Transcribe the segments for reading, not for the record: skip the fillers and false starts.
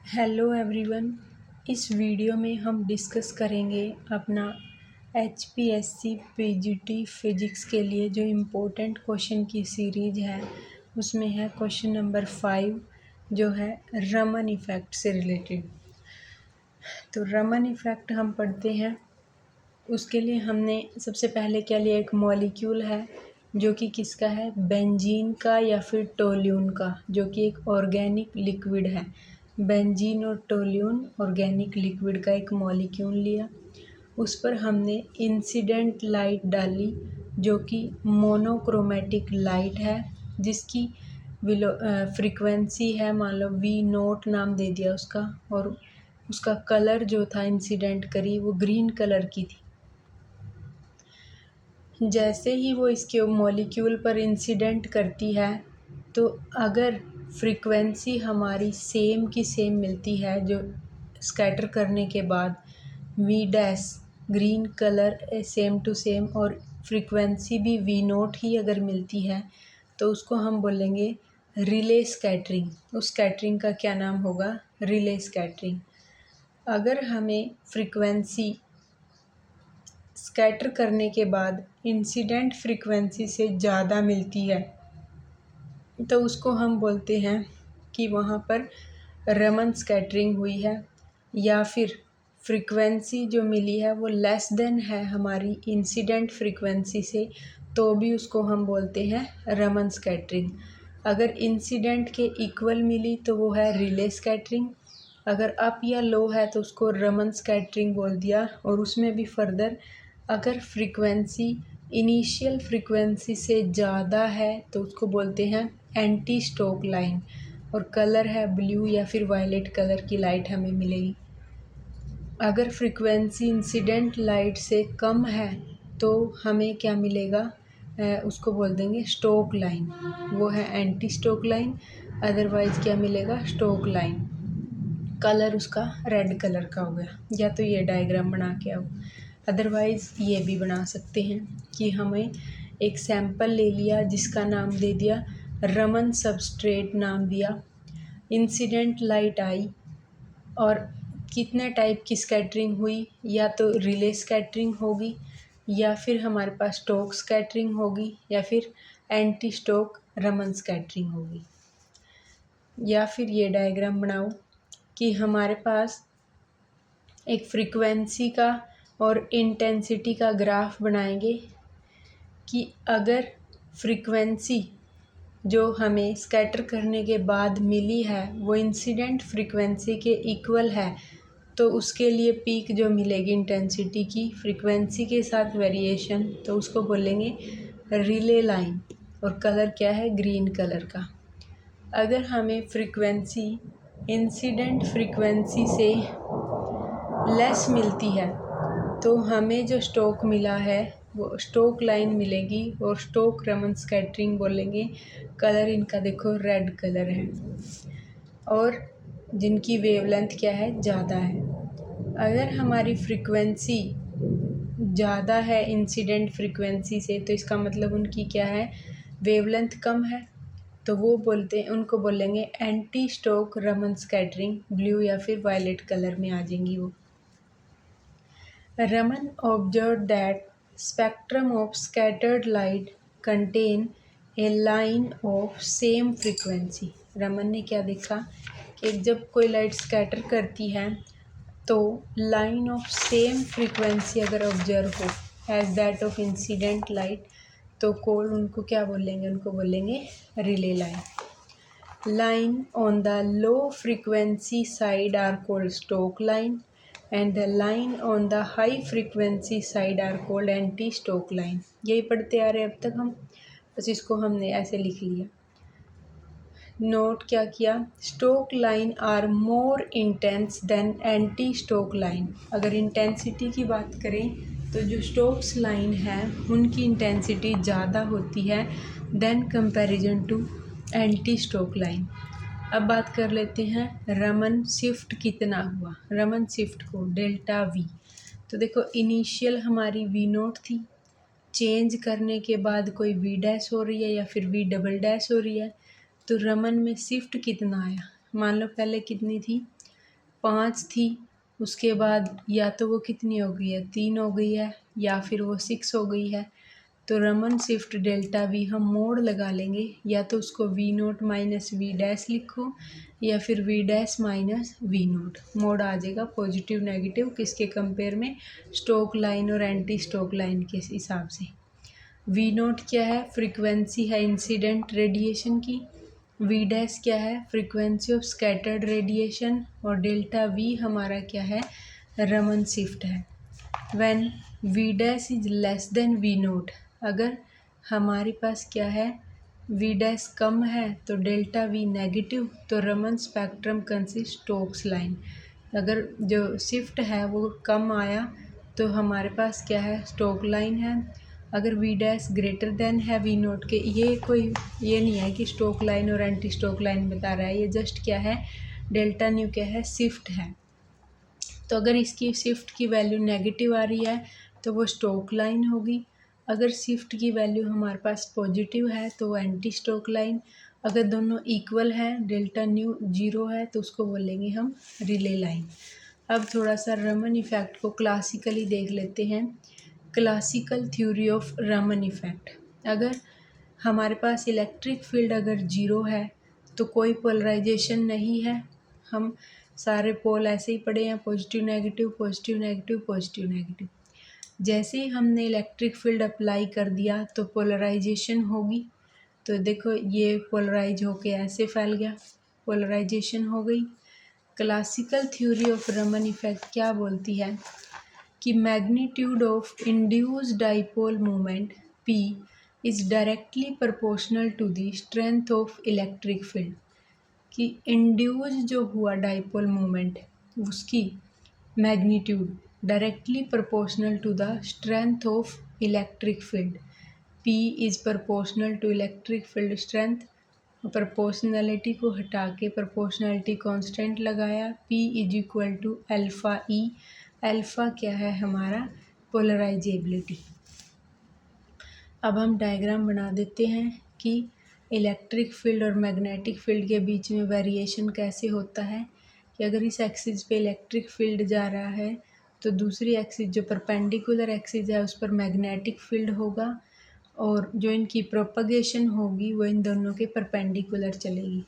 Hello everyone. इस video में हम डिस्कस करेंगे अपना HPSC PGT फिजिक्स के लिए जो इम्पोर्टेंट क्वेश्चन की सीरीज़ है। उसमें है क्वेश्चन नंबर 5 जो है रमन इफ़ेक्ट से रिलेटेड। तो रमन इफ़ेक्ट हम पढ़ते हैं। उसके लिए हमने सबसे पहले क्या लिया, एक मॉलिक्यूल है जो कि किसका है, बेंजीन का या फिर टोल्यून का, जो कि एक ऑर्गेनिक लिक्विड है। बेंजीन और टोल्यून ऑर्गेनिक लिक्विड का एक मॉलिक्यूल लिया। उस पर हमने इंसिडेंट लाइट डाली जो कि मोनोक्रोमेटिक लाइट है, जिसकी फ्रीक्वेंसी है, मान लो V0 नाम दे दिया उसका, और उसका कलर जो था इंसिडेंट करी वो ग्रीन कलर की थी। जैसे ही वो इसके मॉलिक्यूल पर इंसिडेंट करती है तो अगर फ्रीक्वेंसी हमारी सेम की सेम मिलती है, जो स्कैटर करने के बाद V dash green colour same to same और फ्रीक्वेंसी भी V0 ही अगर मिलती है, तो उसको हम बोलेंगे रिले स्कैटरिंग। उस स्कैटरिंग का क्या नाम होगा, रिले स्कैटरिंग। अगर हमें फ्रीक्वेंसी स्कैटर करने के बाद इंसिडेंट फ्रीक्वेंसी से ज़्यादा मिलती है तो उसको हम बोलते हैं कि वहाँ पर रमन स्कैटरिंग हुई है। या फिर फ्रीक्वेंसी जो मिली है वो लेस देन है हमारी इंसिडेंट फ्रीक्वेंसी से, तो भी उसको हम बोलते हैं रमन स्कैटरिंग। अगर इंसिडेंट के इक्वल मिली तो वो है रिले स्कैटरिंग। अगर अप या लो है तो उसको रमन स्कैटरिंग बोल दिया। और उसमें भी फर्दर अगर फ्रीक्वेंसी इनिशियल फ्रीक्वेंसी से ज़्यादा है तो उसको बोलते हैं एंटी स्टोक लाइन, और कलर है ब्लू या फिर वायलेट कलर की लाइट हमें मिलेगी। अगर फ्रीक्वेंसी इंसिडेंट लाइट से कम है तो हमें क्या मिलेगा, उसको बोल देंगे स्टोक लाइन, वो है एंटी स्टोक लाइन। अदरवाइज़ क्या मिलेगा, स्टोक लाइन। कलर उसका रेड कलर का हो गया। या तो ये डायग्राम बना के आओ, अदरवाइज़ ये भी बना सकते हैं कि हमें एक सैंपल ले लिया जिसका नाम दे दिया रमन सबस्ट्रेट नाम दिया, इंसिडेंट लाइट आई और कितने टाइप की स्कैटरिंग हुई, या तो रिले स्कैटरिंग होगी या फिर हमारे पास स्टोक स्कैटरिंग होगी या फिर एंटी स्टोक रमन स्कैटरिंग होगी। या फिर ये डायग्राम बनाओ कि हमारे पास एक फ्रीक्वेंसी का और इंटेंसिटी का ग्राफ बनाएंगे कि अगर फ्रीक्वेंसी जो हमें स्कैटर करने के बाद मिली है वो इंसिडेंट फ्रीक्वेंसी के इक्वल है, तो उसके लिए पीक जो मिलेगी इंटेंसिटी की फ्रीक्वेंसी के साथ वेरिएशन, तो उसको बोलेंगे रिले लाइन। और कलर क्या है, ग्रीन कलर का। अगर हमें फ्रीक्वेंसी इंसिडेंट फ्रीक्वेंसी से लेस मिलती है तो हमें जो स्टोक मिला है वो स्टोक लाइन मिलेगी और स्टोक रमन स्कैटरिंग बोलेंगे। कलर इनका देखो रेड कलर है और जिनकी वेवलेंथ क्या है, ज़्यादा है। अगर हमारी फ्रीक्वेंसी ज़्यादा है इंसिडेंट फ्रीक्वेंसी से तो इसका मतलब उनकी क्या है, वेवलेंथ कम है, तो वो बोलते हैं, उनको बोलेंगे anti stoke Raman scattering. Blue या फिर वायलेट कलर में आ जाएंगी वो। Raman observed that spectrum of scattered light contain a line of same frequency। Raman ने क्या देखा कि जब कोई लाइट स्कैटर करती है तो लाइन ऑफ सेम फ्रीक्वेंसी अगर ऑब्जर्व हो as that of incident light, तो कोल उनको क्या बोलेंगे, उनको बोलेंगे Rayleigh line. Line on the low frequency side are called stoke line and the line on the high frequency side are called anti stock line. यही पढ़ते आ रहे अब तक हम, बस इसको हमने ऐसे लिख लिया। नोट क्या किया, stoke line are more intense than anti stock line. अगर इंटेंसिटी की बात करें तो जो स्टोक्स लाइन है उनकी इंटेंसिटी ज़्यादा होती है then comparison to anti stock line. अब बात कर लेते हैं रमन शिफ्ट कितना हुआ, रमन शिफ्ट को डेल्टा V। तो देखो इनिशियल हमारी V0 थी, चेंज करने के बाद कोई V डैश हो रही है या फिर V डबल डैश हो रही है, तो रमन में शिफ्ट कितना आया। मान लो पहले कितनी थी, 5 थी, उसके बाद या तो वो कितनी हो गई है, 3 हो गई है, या फिर वो 6 हो गई है। तो रमन शिफ्ट डेल्टा वी हम मोड लगा लेंगे, या तो उसको v nought minus v dash लिखो, या फिर v dash minus v nought. Mod आ जाएगा पॉजिटिव नेगेटिव किसके कंपेयर में, स्टोक लाइन और एंटी स्टोक लाइन के हिसाब से। वी नोट क्या है, फ्रीक्वेंसी है इंसिडेंट रेडिएशन की। वी डैश क्या है, फ्रीक्वेंसी ऑफ स्कैटर्ड रेडिएशन। और डेल्टा वी हमारा क्या है, रमन शिफ्ट है। When V dash is less than we note, अगर हमारे पास क्या है, वी डैश कम है तो डेल्टा वी नेगेटिव, तो Raman spectrum consist Stokes line. अगर जो शिफ्ट है वो कम आया तो हमारे पास क्या है, स्टोक लाइन है। अगर वी डैश ग्रेटर देन है वी नोट के, ये नहीं है कि स्टोक लाइन और एंटी स्टोक लाइन बता रहा है, ये जस्ट क्या है, डेल्टा न्यू क्या है, शिफ्ट है। तो अगर इसकी शिफ्ट की वैल्यू नेगेटिव आ रही है तो वो स्टोक लाइन होगी। अगर शिफ्ट की वैल्यू हमारे पास पॉजिटिव है तो एंटी स्टोक लाइन। अगर दोनों इक्वल है, डेल्टा न्यू 0 है, तो उसको बोलेंगे हम रिले लाइन। अब थोड़ा सा रमन इफ़ेक्ट को क्लासिकली देख लेते हैं। Classical theory of Raman effect, अगर हमारे पास इलेक्ट्रिक फील्ड अगर 0 है तो कोई पोलराइजेशन नहीं है, हम सारे पोल ऐसे ही पड़े हैं, positive negative positive negative positive negative. जैसे ही हमने इलेक्ट्रिक फील्ड अप्लाई कर दिया तो पोलराइजेशन होगी। तो देखो ये पोलराइज होके ऐसे फैल गया, पोलराइजेशन हो गई। Classical theory of Raman effect क्या बोलती है कि magnitude of induced dipole moment P is directly proportional to the strength of electric field, कि इंड्यूस जो हुआ डाइपोल मोमेंट उसकी magnitude directly proportional to the strength of electric field. P is proportional to electric field strength. Proportionality को हटा के proportionality constant लगाया, P is equal to alpha E। Alpha क्या है हमारा, पोलराइजेबिलिटी। अब हम डायग्राम बना देते हैं कि इलेक्ट्रिक फील्ड और मैग्नेटिक फील्ड के बीच में वेरिएशन कैसे होता है। कि अगर इस एक्सिस पे इलेक्ट्रिक फील्ड जा रहा है तो दूसरी एक्सिस जो परपेंडिकुलर एक्सिस है उस पर मैग्नेटिक फील्ड होगा, और जो इनकी प्रोपगेशन होगी वो इन दोनों के परपेंडिकुलर चलेगी।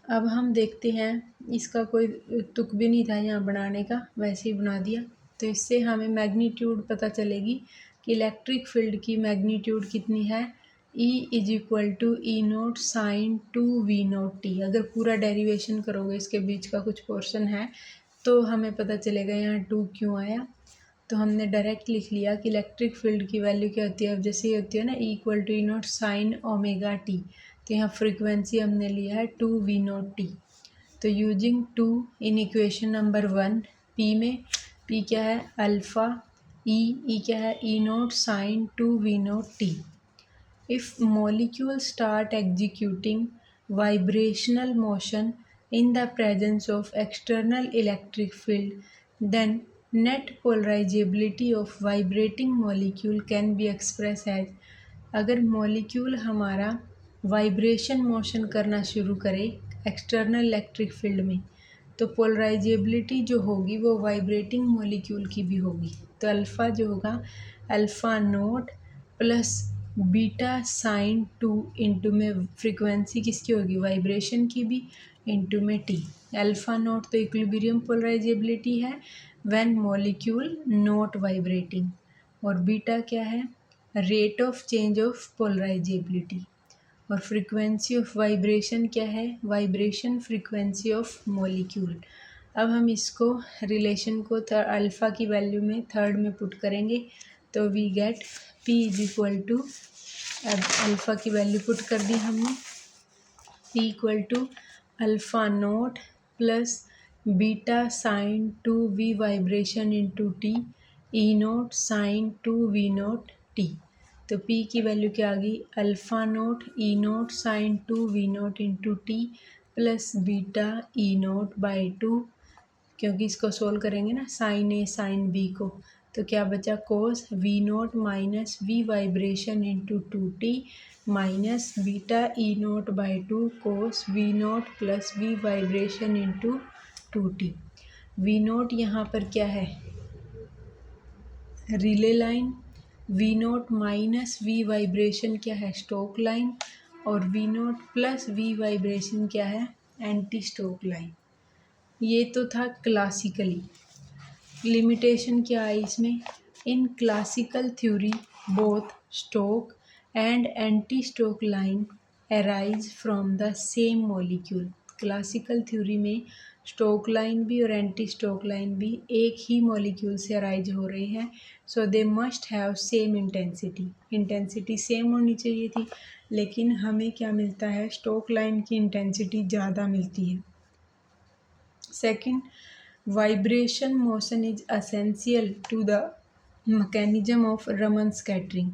अब हम देखते हैं, इसका कोई तुक भी नहीं था यहाँ बनाने का, वैसे ही बना दिया। तो इससे हमें मैग्नीट्यूड पता चलेगी कि इलेक्ट्रिक फील्ड की मैग्नीट्यूड कितनी है, E is equal to E note sine 2v0t। अगर पूरा डेरिवेशन करोगे, इसके बीच का कुछ पोर्शन है, तो हमें पता चलेगा यहाँ 2 क्यों आया। तो हमने डायरेक्ट लिख लिया कि इलेक्ट्रिक फील्ड की वैल्यू क्या होती है, अब जैसे ये होती है ना, E equal to E note sine omega t, तो यहाँ फ्रीक्वेंसी हमने लिया है 2v0t। तो using 2 in equation number 1, P में P क्या है, अल्फ़ा, E क्या है, E note sine 2v0t। If molecules start executing vibrational motion in the presence of external electric field, then net polarizability of vibrating molecule can be expressed as, अगर molecule हमारा vibration motion करना शुरू करे external electric field में, तो polarisability जो होगी वो वाइब्रेटिंग मॉलिक्यूल की भी होगी। तो अल्फ़ा जो होगा, alpha nought plus beta sign 2 into में फ्रीक्वेंसी किसकी होगी, वाइब्रेशन की भी, इंटू में टी। अल्फ़ा नोट तो इक्विलिब्रियम पोलराइजेबिलिटी है व्हेन मॉलिक्यूल नॉट वाइब्रेटिंग, और बीटा क्या है, rate of change of polarisability, और फ्रीक्वेंसी ऑफ वाइब्रेशन क्या है, वाइब्रेशन फ्रीक्वेंसी ऑफ मॉलिक्यूल। अब हम इसको रिलेशन को अल्फ़ा की वैल्यू में थर्ड में पुट करेंगे, तो we get P is equal to, अब अल्फ़ा की वैल्यू पुट कर दी हमने, P equal to alpha nought plus beta sine 2v vibration into t, E note sine 2v0 t. तो P की वैल्यू क्या आ गई, alpha nought E note sine 2v0 into t plus beta E nought by 2, क्योंकि इसको solve करेंगे ना sign ए sine B को, तो क्या बचा, cos v nought minus v vibration into 2t minus beta E nought by 2 cos v nought plus v vibration into 2T। V nought यहाँ पर क्या है, Rayleigh line, v nought minus v vibration क्या है, स्टोक लाइन, और we nought plus v vibration क्या है, anti stock line. ये तो था क्लासिकली। लिमिटेशन क्या है इसमें, in classical theory both stoke and anti stock line arise from the same molecule. Classical theory में स्टोक लाइन भी और एंटी स्टोक लाइन भी एक ही मॉलिक्यूल से अराइज हो रहे हैं, so they must have same intensity. Intensity same होनी चाहिए थी, लेकिन हमें क्या मिलता है, स्टोक लाइन की इंटेंसिटी ज़्यादा मिलती है। Second, vibration motion is essential to the mechanism of Raman scattering.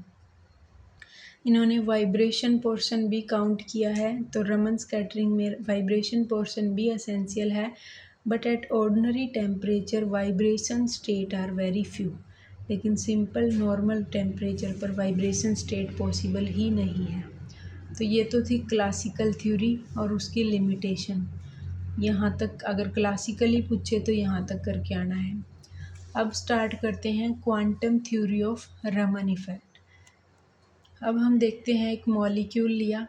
इन्होंने वाइब्रेशन पोर्शन भी काउंट किया है, तो रमन स्कैटरिंग में वाइब्रेशन पोर्शन भी असेंशियल है, but at ordinary temperature vibration state are very few. लेकिन सिंपल नॉर्मल टेम्परेचर पर वाइब्रेशन स्टेट पॉसिबल ही नहीं है। तो ये तो थी क्लासिकल थ्योरी और उसकी लिमिटेशन। यहाँ तक अगर क्लासिकली पूछे तो यहाँ तक करके आना है। अब स्टार्ट करते हैं quantum theory of Raman effect. अब हम देखते हैं एक मॉलिक्यूल लिया,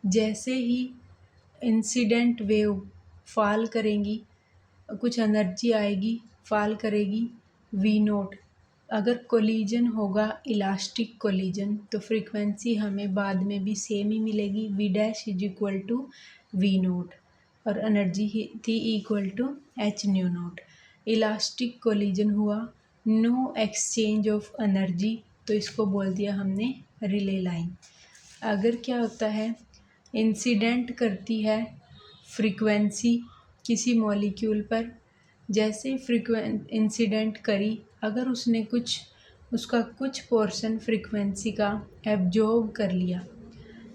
जैसे ही इंसिडेंट वेव फॉल करेंगी, कुछ एनर्जी आएगी, फॉल करेगी वी नोट। अगर कोलिजन होगा इलास्टिक कोलिजन तो फ्रीक्वेंसी हमें बाद में भी सेम ही मिलेगी, V dash is equal to we nought, और एनर्जी थी equal to H nu nought. Elastic collision हुआ, नो एक्सचेंज ऑफ एनर्जी, तो इसको बोल दिया हमने रिले लाइन। अगर क्या होता है, इंसिडेंट करती है फ्रीक्वेंसी किसी मॉलिक्यूल पर, जैसे इंसिडेंट करी, अगर उसने उसका कुछ पोर्शन फ्रीक्वेंसी का एब्जॉर्ब कर लिया,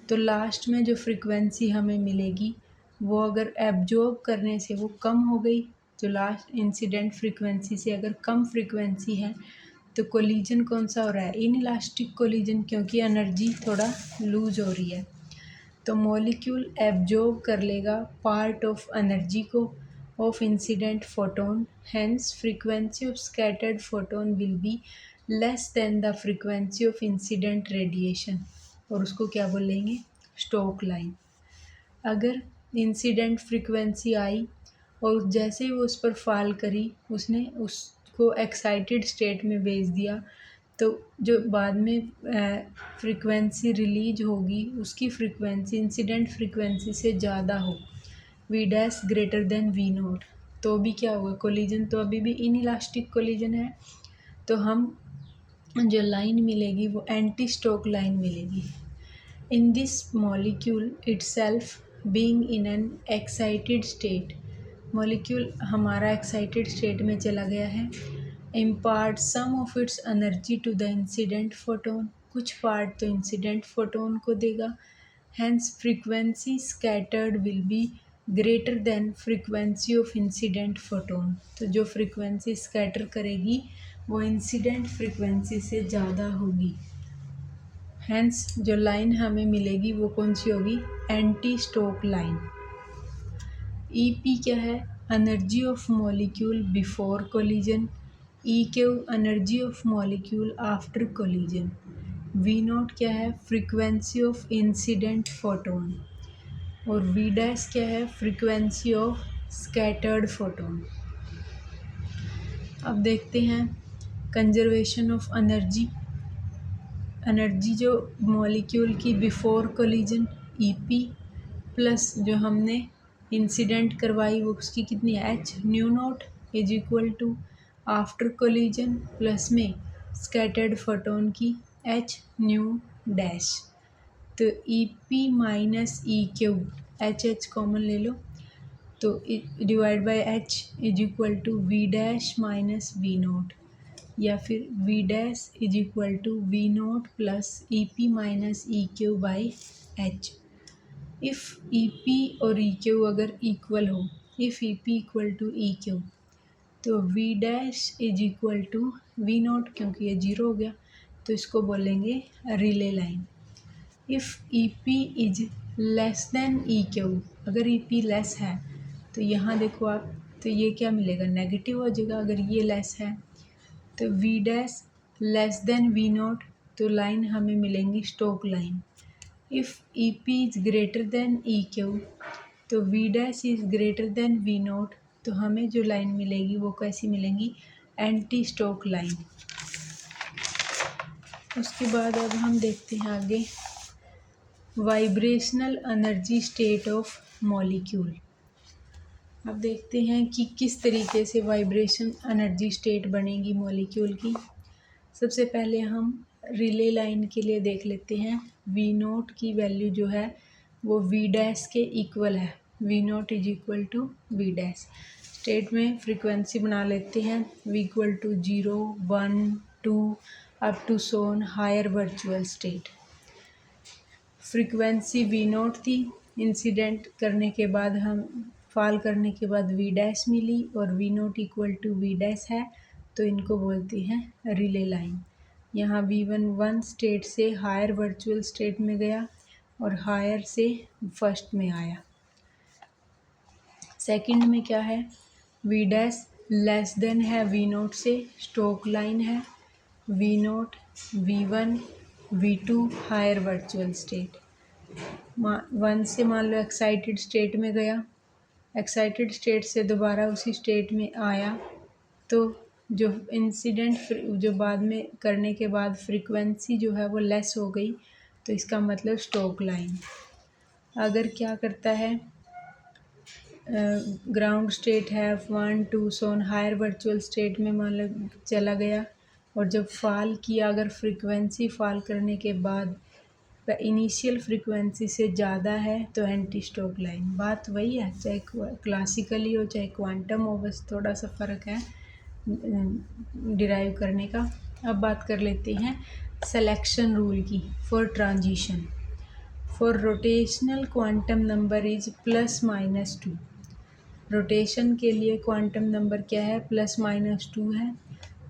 तो लास्ट में जो फ्रीक्वेंसी हमें मिलेगी वो अगर एब्जॉर्ब करने से वो कम हो गई, तो लास्ट इंसिडेंट फ्रीक्वेंसी से अगर कम फ्रीक्वेंसी है तो कोलिजन कौन सा हो रहा है, इनइलास्टिक कोलिजन, क्योंकि एनर्जी थोड़ा लूज हो रही है। तो मॉलिक्यूल एब्जॉर्ब कर लेगा पार्ट ऑफ एनर्जी को of incident photon, hence frequency of scattered photon will be less than the frequency of incident radiation, और उसको क्या बोलेंगे, स्टोक लाइन। अगर इंसिडेंट फ्रीक्वेंसी आई और जैसे ही वो उस पर फॉल करी, उसने उसको एक्साइटेड स्टेट में भेज दिया, तो जो बाद में फ्रीक्वेंसी रिलीज होगी उसकी फ्रीक्वेंसी इंसिडेंट फ्रीक्वेंसी से ज़्यादा हो, V dash greater than we nought, तो भी क्या होगा, कोलिजन तो अभी भी इनइलास्टिक कोलिजन है, तो हम जो लाइन मिलेगी वो एंटी स्टोक लाइन मिलेगी। In this molecule itself being in an excited state, molecule हमारा एक्साइटेड स्टेट में चला गया है, impart some of its energy to the incident photon, कुछ पार्ट तो इंसिडेंट फोटोन को देगा, hence frequency scattered will be greater than frequency of incident photon, तो जो फ्रीक्वेंसी स्कैटर करेगी वो इंसिडेंट फ्रीक्वेंसी से ज़्यादा होगी, हैंस जो लाइन हमें मिलेगी वो कौन सी होगी, एंटी स्टोक लाइन। ईपी क्या है, energy of molecule before collision, E Q energy of molecule after collision, V nought क्या है, फ्रीक्वेंसी ऑफ इंसिडेंट फोटोन, और वी डैश क्या है, फ्रीक्वेंसी ऑफ स्कैटर्ड फोटोन। अब देखते हैं कंजर्वेशन ऑफ एनर्जी। एनर्जी जो मॉलिक्यूल की बिफोर कोलिजन ईपी, प्लस जो हमने इंसिडेंट करवाई वो उसकी कितनी है, H nu nought is equal to after collision plus में स्कैटर्ड फोटोन की एच न्यू डैश, तो E P minus E Q, H H common ले लो, तो divide by H is equal to we dash minus v nought, या फिर v dash is equal to we nought plus E P minus E Q by H. If E P और E Q अगर equal हो, if E P equal to E Q, तो v dash is equal to we nought, क्योंकि ये zero हो गया तो इसको बोलेंगे Rayleigh line. If E P is less then E Q, अगर ई पी लेस है तो यहाँ देखो आप, तो तो ये क्या मिलेगा, नेगेटिव हो जाएगा अगर ये लेस है। तो v dash less than we nought, तो लाइन हमें मिलेंगी Stoke line. If E P is greater than E Q, तो v dash is greater than we nought, तो हमें जो लाइन मिलेगी वो कैसी मिलेंगी, एंटी स्टोक लाइन। उसके बाद अब हम देखते हैं आगे vibrational energy state of molecule. अब देखते हैं कि किस तरीके से वाइब्रेशन एनर्जी स्टेट बनेगी मॉलिक्यूल की। सबसे पहले हम रिले लाइन के लिए देख लेते हैं। वी नोट की वैल्यू जो है वो वी डैश के इक्वल है, V nought is equal to we dash. State में फ्रीक्वेंसी बना लेते हैं, V equal to 0, 1, 2 up to सोन higher virtual state. Frequency V nought थी, इंसिडेंट करने के बाद हम फॉल करने के बाद वी डैश मिली और we nought equal to we dash है, तो इनको बोलते हैं रिले लाइन। यहाँ V1 स्टेट से हायर वर्चुअल स्टेट में गया और हायर से फर्स्ट में आया। सेकंड में क्या है, वी डैश लेस देन है वी नोट से, स्टोक लाइन है। V nought V1 V2 higher virtual state. 1 से मान लो एक्साइटेड स्टेट में गया, एक्साइटेड स्टेट से दोबारा उसी स्टेट में आया, तो जो इंसिडेंट जो बाद में करने के बाद फ्रीक्वेंसी जो है वो लेस हो गई, तो इसका मतलब स्टोक लाइन। अगर क्या करता है, ग्राउंड स्टेट है 1, 2 सोन हायर वर्चुअल स्टेट में मान लो चला गया, और जब फॉल किया, अगर फ्रीक्वेंसी फॉल करने के बाद इनिशियल फ्रीक्वेंसी से ज़्यादा है तो एंटी स्टोक लाइन। बात वही है, चाहे क्लासिकली हो चाहे क्वांटम हो, बस थोड़ा सा फ़र्क है डिराइव करने का। अब बात कर लेते हैं सिलेक्शन रूल की for transition. For rotational quantum number is ±2। Rotation के लिए क्वांटम नंबर क्या है, +-2 है,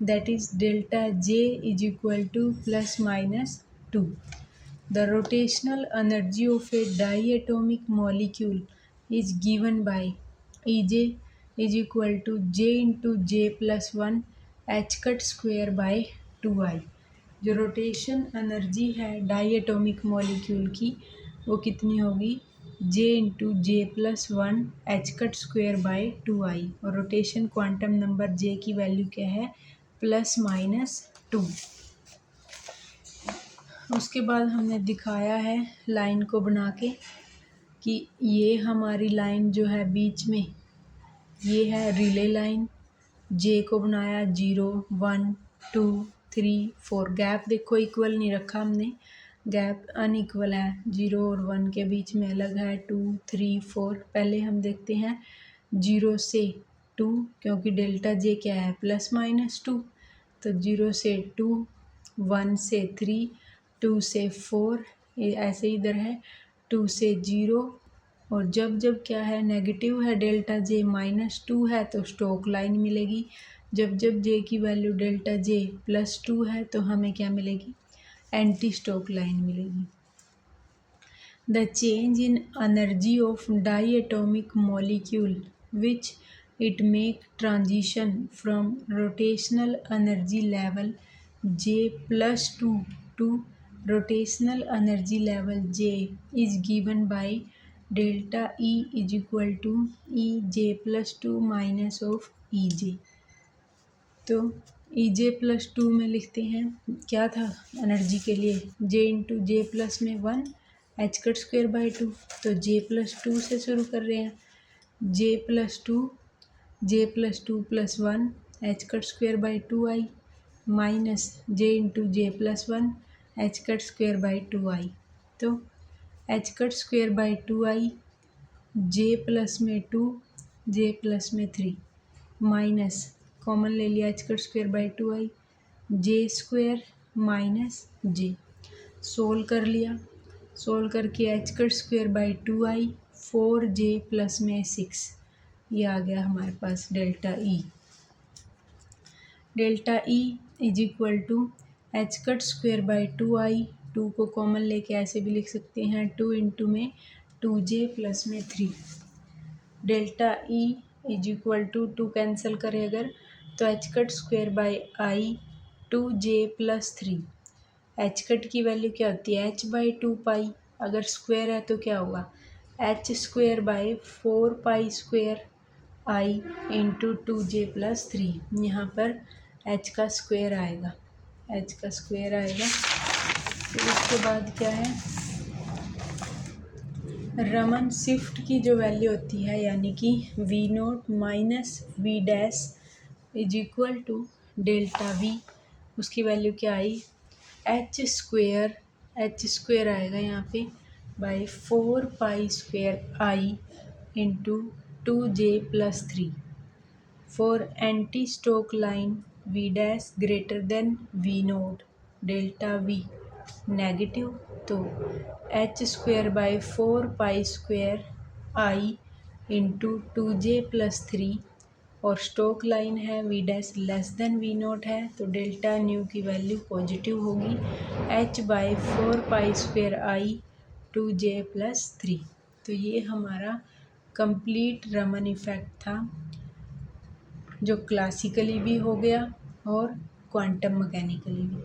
that is delta J is equal to +-2। The rotational energy of a diatomic molecule is given by Ej is equal to J into J plus 1 h cut square by 2I। जो rotation energy है diatomic molecule की वो कितनी होगी, J into J plus 1 h cut square by 2I, और rotation quantum number J की value क्या है, ±2। उसके बाद हमने दिखाया है लाइन को बना के कि ये हमारी लाइन जो है बीच में ये है रिले लाइन। जे को बनाया 0, 1, 2, 3, 4। गैप देखो इक्वल नहीं रखा हमने, गैप अनइक्वल है, 0 और 1 के बीच में अलग है, 2, 3, 4। पहले हम देखते हैं 0 से 2, क्योंकि डेल्टा जे क्या है, ±2, तो 0 से 2, 1 से 3, 2 से 4, ये ऐसे इधर है 2 से 0, और जब जब क्या है नेगेटिव है डेल्टा जे -2 है तो स्टोक लाइन मिलेगी। जब जब जे की वैल्यू डेल्टा जे +2 है तो हमें क्या मिलेगी, एंटी स्टोक लाइन मिलेगी। The change in energy of diatomic molecule which it make transition from rotational energy level J+2 to rotational energy level J is given by delta E is equal to EJ+2 minus of EJ। तो EJ+2 में लिखते हैं क्या था energy के लिए, J into J plus में 1 h cut square by 2, तो J+2 से शुरू कर रहे हैं, J+2 plus 1 h cut square by 2I minus J into J plus 1 h cut square by 2I, तो h cut square by 2I, J plus में 2, J plus में 3, minus common ले लिया h cut square by 2I, J square minus J, solve कर लिया, solve करके h cut square by 2I, 4J plus में 6, ये आ गया हमारे पास delta E। Delta E is equal to h cut square by 2I, 2 को कॉमन लेके ऐसे भी लिख सकते हैं 2 इंटू में 2J प्लस में 3। Delta E is equal to 2 cancel करें अगर तो H cut square by I 2j+3। H cut की वैल्यू क्या होती है h/2 अगर स्क्वायर है तो क्या होगा h²/4 आई इंटू 2j+3। यहाँ पर h का स्क्वायर आएगा, फिर उसके बाद क्या है रमन शिफ्ट की जो वैल्यू होती है यानी कि v0 minus v dash is equal to delta v, उसकी वैल्यू क्या आई h² आएगा यहाँ पे by 4 I into 2j+3 for anti stock line v dash greater than v0 delta v negative, तो h²/4 आई इंटू 2j+3 और stoke line है v dash less than v0 है तो डेल्टा न्यू की वैल्यू पॉजिटिव होगी h/4 आई 2j+3। तो ये हमारा कंप्लीट रमन इफ़ेक्ट था जो क्लासिकली भी हो गया और क्वांटम मैकेनिकली भी।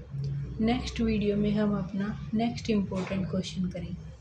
नेक्स्ट वीडियो में हम अपना नेक्स्ट इम्पोर्टेंट क्वेश्चन करेंगे।